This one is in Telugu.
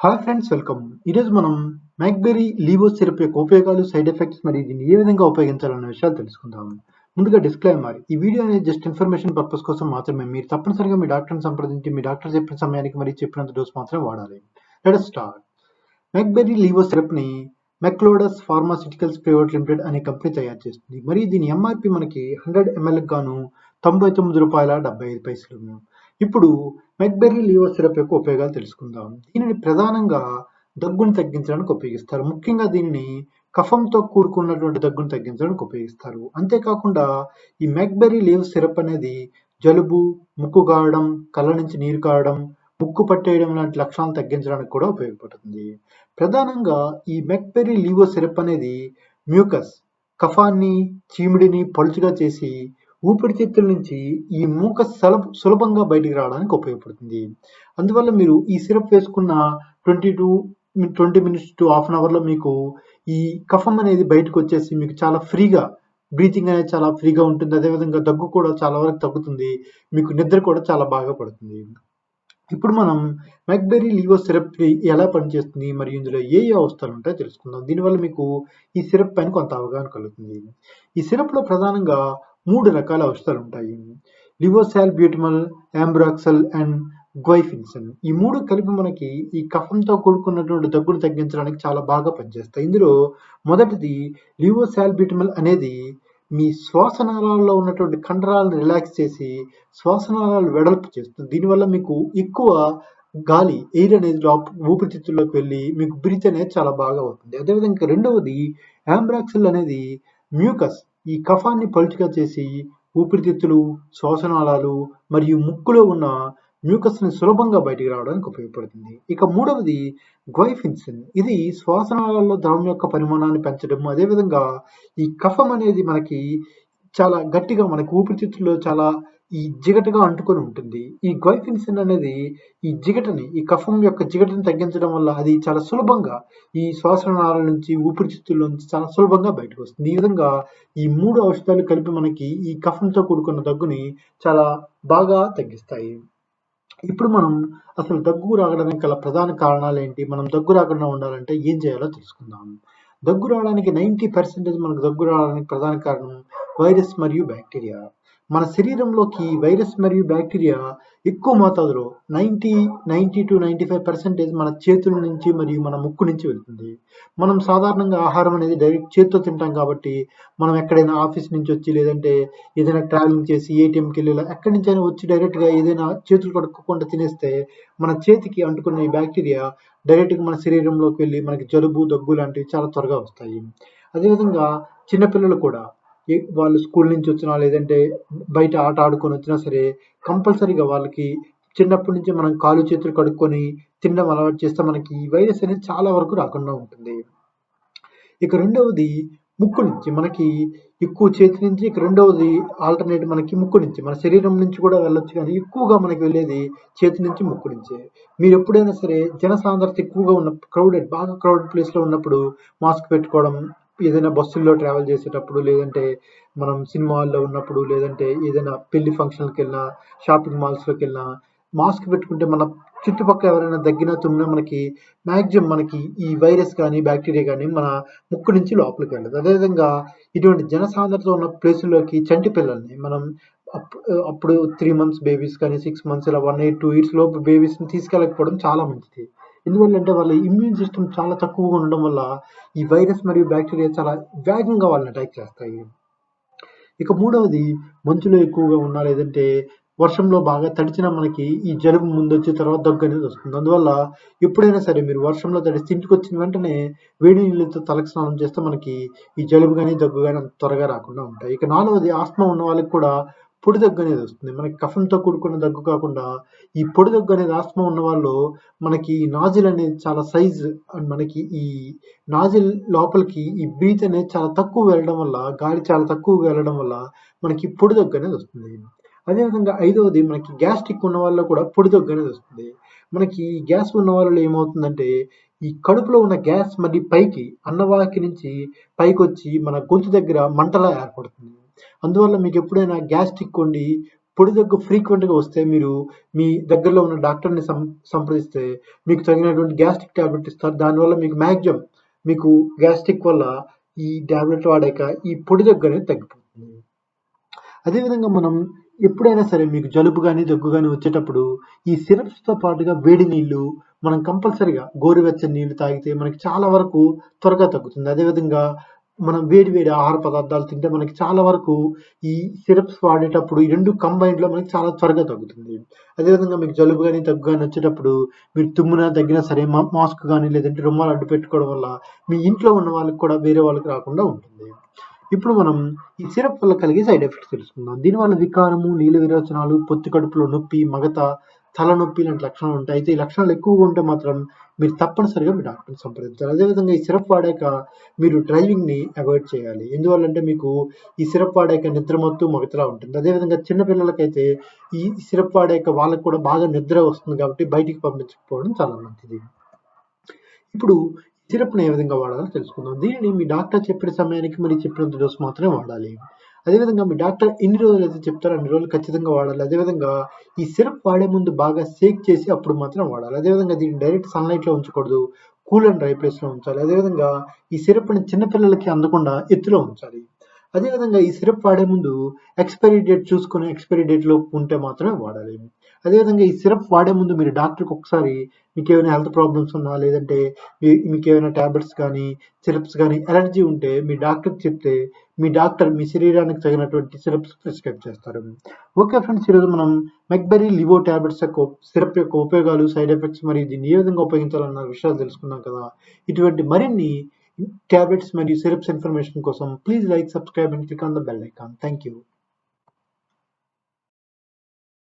Hi friends, welcome. ఈరోజు మనం మ్యాక్బెర్రీ లీవో సిరప్ యొక్క ఉపయోగాలు, సైడ్ ఎఫెక్ట్స్ మరియు దీన్ని ఏ విధంగా ఉపయోగించాలన్న విషయాలు తెలుసుకుందాం. ముందుగా డిస్క్లైమర్: ఈ వీడియో అనేది జస్ట్ ఇన్ఫర్మేషన్ పర్పస్ కోసం మాత్రమే. మీరు తప్పనిసరిగా మీ డాక్టర్ని సంప్రదించి మీ డాక్టర్ చెప్పిన సమయానికి మరియు చెప్పినంత డోస్ మాత్రమే వాడాలి. Let us start. Macberry levo సిరప్ని మెక్లోడస్ ఫార్మాస్యూటికల్స్ ప్రైవేట్ లిమిటెడ్ అనే కంపెనీ తయారు చేస్తుంది. మరియు దీని ఎంఆర్పి మనకి 100 ml గాను ₹99.75. ఇప్పుడు మెక్బెర్రీ లీవో సిరప్ యొక్క ఉపయోగాలు తెలుసుకుందాం. దీనిని ప్రధానంగా దగ్గును తగ్గించడానికి ఉపయోగిస్తారు. ముఖ్యంగా దీనిని కఫంతో కూడుకున్నటువంటి దగ్గును తగ్గించడానికి ఉపయోగిస్తారు. అంతేకాకుండా ఈ మెక్బెర్రీ లీవ్ సిరప్ అనేది జలుబు, ముక్కు కారడం, కళ్ళ నుంచి నీరు కారడం, ముక్కు పట్టేయడం లాంటి లక్షణాలను తగ్గించడానికి కూడా ఉపయోగపడుతుంది. ప్రధానంగా ఈ మెక్బెర్రీ లీవో సిరప్ అనేది మ్యూకస్, కఫాన్ని, చీమిడిని పలుచగా చేసి ఊపిరితిత్తుల నుంచి ఈ మూకస్ సులభంగా బయటికి రావడానికి ఉపయోగపడుతుంది. అందువల్ల మీరు ఈ సిరప్ వేసుకున్న 20 minutes to హాఫ్ అన్ అవర్లో మీకు ఈ కఫం అనేది బయటకు వచ్చేసి మీకు చాలా ఫ్రీగా బ్రీతింగ్ అనేది చాలా ఫ్రీగా ఉంటుంది. అదేవిధంగా దగ్గు కూడా చాలా వరకు తగ్గుతుంది. మీకు నిద్ర కూడా చాలా బాగా పడుతుంది. ఇప్పుడు మనం మెక్బెర్రీ లీవో సిరప్ ఎలా పనిచేస్తుంది మరియు ఇందులో ఏ అవస్థలు ఉంటాయో తెలుసుకుందాం. దీనివల్ల మీకు ఈ సిరప్ పైన కొంత అవగాహన కలుగుతుంది. ఈ సిరప్లో ప్రధానంగా 3 రకాల ఔషధాలు ఉంటాయి: లివోసాల్బ్యూటమల్, ఆంబ్రాక్సల్ అండ్ గ్వైఫిన్సన్. ఈ 3 కలిపి మనకి ఈ కఫంతో కూడుకున్నటువంటి దగ్గును తగ్గించడానికి చాలా బాగా పనిచేస్తాయి. ఇందులో మొదటిది లివోసాల్బ్యూటమల్ అనేది మీ శ్వాసనాళాల్లో ఉన్నటువంటి కండరాలను రిలాక్స్ చేసి శ్వాసనాళాలు వెడల్పు చేస్తుంది. దీనివల్ల మీకు ఎక్కువ గాలి, ఎయిర్ అనేది ఊపిరితిత్తుల్లోకి వెళ్ళి మీకు బ్రీత్ అనేది చాలా బాగా అవుతుంది. అదేవిధంగా రెండవది ఆంబ్రాక్సిల్ అనేది మ్యూకస్, ఈ కఫాన్ని పలుచగా చేసి ఊపిరితిత్తులు, శ్వాసనాళాలు మరియు ముక్కులో ఉన్న మ్యూకస్ని సులభంగా బయటికి రావడానికి ఉపయోగపడుతుంది. ఇక మూడవది గ్వైఫిన్సిన్. ఇది శ్వాసనాళాల్లో ద్రవం యొక్క పరిమాణాన్ని పెంచడం, అదేవిధంగా ఈ కఫం అనేది మనకి చాలా గట్టిగా మనకి ఊపిరితిత్తుల్లో చాలా ఈ జిగటగా అంటుకొని ఉంటుంది. ఈ గ్వైఫిన్సిన్ అనేది ఈ కఫం యొక్క జిగటను తగ్గించడం వల్ల అది చాలా సులభంగా ఈ శ్వాసనాళాల నుంచి, ఊపిరితిత్తుల్లో నుంచి చాలా సులభంగా బయటకు వస్తుంది. ఈ విధంగా ఈ 3 ఔషధాలు కలిపి మనకి ఈ కఫంతో కూడుకున్న దగ్గుని చాలా బాగా తగ్గిస్తాయి. ఇప్పుడు మనం అసలు దగ్గు రావడానికి గల ప్రధాన కారణాలు ఏంటి, మనం దగ్గు రాకుండా ఉండాలంటే ఏం చేయాలో తెలుసుకుందాం. దగ్గు రావడానికి 90% మనకు దగ్గు రావడానికి ప్రధాన కారణం వైరస్ మరియు బ్యాక్టీరియా. మన శరీరంలోకి వైరస్ మరియు బ్యాక్టీరియా ఎక్కువ మోతాదులో 90-95% మన చేతుల నుంచి మరియు మన ముక్కు నుంచి వెళ్తుంది. మనం సాధారణంగా ఆహారం అనేది డైరెక్ట్ చేతితో తింటాం కాబట్టి మనం ఎక్కడైనా ఆఫీస్ నుంచి వచ్చి, లేదంటే ఏదైనా ట్రావెలింగ్ చేసి ఏటీఎంకి వెళ్ళి ఎక్కడి నుంచి అయినా వచ్చి డైరెక్ట్గా ఏదైనా చేతులు కడుక్కోకుండా తినేస్తే మన చేతికి అంటుకున్న ఈ బ్యాక్టీరియా డైరెక్ట్గా మన శరీరంలోకి వెళ్ళి మనకి జలుబు, దగ్గు లాంటివి చాలా త్వరగా వస్తాయి. అదేవిధంగా చిన్నపిల్లలు కూడా వాళ్ళు స్కూల్ నుంచి వచ్చినా, లేదంటే బయట ఆట ఆడుకొని వచ్చినా సరే కంపల్సరీగా వాళ్ళకి చిన్నప్పటి నుంచి మనం కాలు చేతులు కడుక్కొని తినడం అలవాటు చేస్తే మనకి ఈ వైరస్ అనేది చాలా వరకు రాకుండా ఉంటుంది. ఇక రెండవది ముక్కు నుంచి మనకి ఎక్కువ చేతి నుంచి, ఇక రెండవది ఆల్టర్నేట్ మనకి ముక్కు నుంచి, మన శరీరం నుంచి కూడా వెళ్ళొచ్చు, కానీ ఎక్కువగా మనకి వెళ్ళేది చేతి నుంచి, ముక్కు నుంచే. మీరు ఎప్పుడైనా సరే జనసాంద్రత ఎక్కువగా ఉన్న బాగా క్రౌడెడ్ ప్లేస్లో ఉన్నప్పుడు మాస్క్ పెట్టుకోవడం, ఏదైనా బస్సుల్లో ట్రావెల్ చేసేటప్పుడు, లేదంటే మనం సినిమా హాల్లో ఉన్నప్పుడు, లేదంటే ఏదైనా పెళ్లి ఫంక్షన్కి వెళ్ళినా, షాపింగ్ మాల్స్లోకి వెళ్ళినా మాస్క్ పెట్టుకుంటే మన చుట్టుపక్కల ఎవరైనా దగ్గినా తుమ్మినా మనకి మ్యాక్సిమం మనకి ఈ వైరస్ కానీ బ్యాక్టీరియా కానీ మన ముక్కు నుంచి లోపలికి వెళ్ళదు. అదేవిధంగా ఇటువంటి జనసాంద్రత ఉన్న ప్లేసుల్లోకి చంటి పిల్లల్ని మనం అప్పుడు 3 months బేబీస్ కానీ, 6 months ఇలా 1 year 2 years లోపు బేబీస్ని తీసుకెళ్ళకపోవడం చాలా మంచిది. ఎందువల్లంటే వాళ్ళ ఇమ్యూన్ సిస్టమ్ చాలా తక్కువగా ఉండడం వల్ల ఈ వైరస్ మరియు బ్యాక్టీరియా చాలా వేగంగా వాళ్ళని అటాక్ చేస్తాయి. ఇక మూడవది మంచులో ఎక్కువగా ఉన్నా, లేదంటే వర్షంలో బాగా తడిచినా మనకి ఈ జలుబు ముందొచ్చి తర్వాత దగ్గు అనేది వస్తుంది. అందువల్ల ఎప్పుడైనా సరే మీరు వర్షంలో తడిసి ఇంటికి వచ్చిన వెంటనే వేడి నీళ్ళతో తలకు స్నానం చేస్తే మనకి ఈ జలుబు కానీ, దగ్గు కానీ అంత త్వరగా రాకుండా ఉంటాయి. ఇక నాలుగవది ఆస్మా ఉన్న వాళ్ళకి కూడా పొడి దగ్గు అనేది వస్తుంది. మనకి కఫంతో కూడుకున్న దగ్గు కాకుండా ఈ పొడి దగ్గు అనేది ఆస్మా ఉన్న వాళ్ళు మనకి నాజిల్ అనేది చాలా సైజు, అండ్ మనకి ఈ నాజిల్ లోపలికి ఈ బ్రీత్ అనేది చాలా తక్కువ వెళ్ళడం వల్ల, గాలి చాలా తక్కువగా వెళ్ళడం వల్ల మనకి పొడి దగ్గు అనేది వస్తుంది. అదేవిధంగా ఐదవది మనకి గ్యాస్ట్రిక్ ఉన్న వాళ్ళలో కూడా పొడి దగ్గు అనేది వస్తుంది. మనకి గ్యాస్ ఉన్న వాళ్ళలో ఏమవుతుందంటే ఈ కడుపులో ఉన్న గ్యాస్ మళ్ళీ పైకి అన్నవాహిక నుంచి పైకొచ్చి మన గొంతు దగ్గర మంటలా ఏర్పడుతుంది. అందువల్ల మీకు ఎప్పుడైనా గ్యాస్ట్రిక్ ఉండి పొడి దగ్గు ఫ్రీక్వెంట్గా వస్తే మీరు మీ దగ్గరలో ఉన్న డాక్టర్ని సంప్రదిస్తే మీకు తగినటువంటి గ్యాస్ట్రిక్ టాబ్లెట్ ఇస్తారు. దానివల్ల మీకు మ్యాక్సిమం మీకు గ్యాస్ట్రిక్ వల్ల ఈ టాబ్లెట్ వాడాక ఈ పొడి దగ్గు అనేది తగ్గిపోతుంది. అదేవిధంగా మనం ఎప్పుడైనా సరే మీకు జలుబు కానీ దగ్గు కానీ వచ్చేటప్పుడు ఈ సిరప్స్తో పాటుగా వేడి నీళ్ళు మనం కంపల్సరిగా గోరువెచ్చని నీళ్ళు తాగితే మనకి చాలా వరకు త్వరగా తగ్గుతుంది. అదేవిధంగా మనం వేడి వేడి ఆహార పదార్థాలు తింటే మనకి చాలా వరకు ఈ సిరప్స్ వాడేటప్పుడు ఈ రెండు కంబైన్డ్లో మనకి చాలా త్వరగా తగ్గుతుంది. అదేవిధంగా మీకు జలుబు కానీ దగ్గు కానీ వచ్చేటప్పుడు మీరు తుమ్మినా దగ్గినా సరే మాస్క్ కానీ లేదంటే రుమాలు అడ్డు పెట్టుకోవడం వల్ల మీ ఇంట్లో ఉన్న వాళ్ళకి కూడా వేరే వాళ్ళకి రాకుండా ఉంటుంది. ఇప్పుడు మనం ఈ సిరప్ వల్ల కలిగే సైడ్ ఎఫెక్ట్స్ తెలుసుకుందాం. దీనివల్ల వికారము, నీల విరోచనాలు, పొత్తి కడుపులో నొప్పి, మగత, తలనొప్పి ఇలాంటి లక్షణాలు ఉంటాయి. అయితే ఈ లక్షణాలు ఎక్కువగా ఉంటే మాత్రం మీరు తప్పనిసరిగా మీ డాక్టర్ని సంప్రదించాలి. అదేవిధంగా ఈ సిరప్ వాడాక మీరు డ్రైవింగ్ని అవాయిడ్ చేయాలి. ఎందువల్లంటే మీకు ఈ సిరప్ వాడాక నిద్రమత్తు, మగతలా ఉంటుంది. అదేవిధంగా చిన్నపిల్లలకైతే ఈ సిరప్ వాడాక వాళ్ళకి కూడా బాగా నిద్ర వస్తుంది కాబట్టి బయటికి పంపించకపోవడం చాలా మంచిది. ఇప్పుడు సిరప్‌ని ఏ విధంగా వాడాలో తెలుసుకుందాం. దీనిని మీ డాక్టర్ చెప్పిన సమయానికి మరి చెప్పినంత డోస్ మాత్రమే వాడాలి. అదేవిధంగా మీ డాక్టర్ ఎన్ని రోజులైతే చెప్తారో అన్ని రోజులు ఖచ్చితంగా వాడాలి. అదేవిధంగా ఈ సిరప్ వాడే ముందు బాగా షేక్ చేసి అప్పుడు మాత్రం వాడాలి. అదేవిధంగా దీన్ని డైరెక్ట్ సన్‌లైట్‌లో ఉంచకూడదు. కూల్ అండ్ డ్రై ప్లేస్‌లో ఉంచాలి. అదేవిధంగా ఈ సిరప్‌ని చిన్న పిల్లలకి అందకుండా ఎత్తులో ఉంచాలి. అదేవిధంగా ఈ సిరప్ వాడే ముందు ఎక్స్‌పైరీ డేట్ చూసుకొని ఎక్స్‌పైరీ డేట్‌లో ఉంటే మాత్రమే వాడాలి. అదేవిధంగా ఈ సిరప్ వాడే ముందు మీరు డాక్టర్‌కి ఒకసారి మీకేమైనా హెల్త్ ప్రాబ్లమ్స్ ఉన్నా లేదంటే మీకేమైనా టాబ్లెట్స్ కానీ, సిరప్స్ కానీ అలర్జీ ఉంటే మీ డాక్టర్‌కి చెప్తే మీ డాక్టర్ మీ శరీరానికి తగినటువంటి సిరప్స్ ప్రిస్క్రైబ్ చేస్తారు. ఓకే ఫ్రెండ్స్, ఈరోజు మనం మెక్బెర్రీ లివో టాబ్లెట్స్ యొక్క సిరప్ యొక్క ఉపయోగాలు, సైడ్ ఎఫెక్ట్స్ మరియు దీన్ని ఏ విధంగా ఉపయోగించాలన్న విషయాలు తెలుసుకున్నాం కదా. ఇటువంటి మరిన్ని టాబ్లెట్స్ మరియు సిరప్స్ ఇన్ఫర్మేషన్ కోసం please like, subscribe and click on the bell icon. Thank you.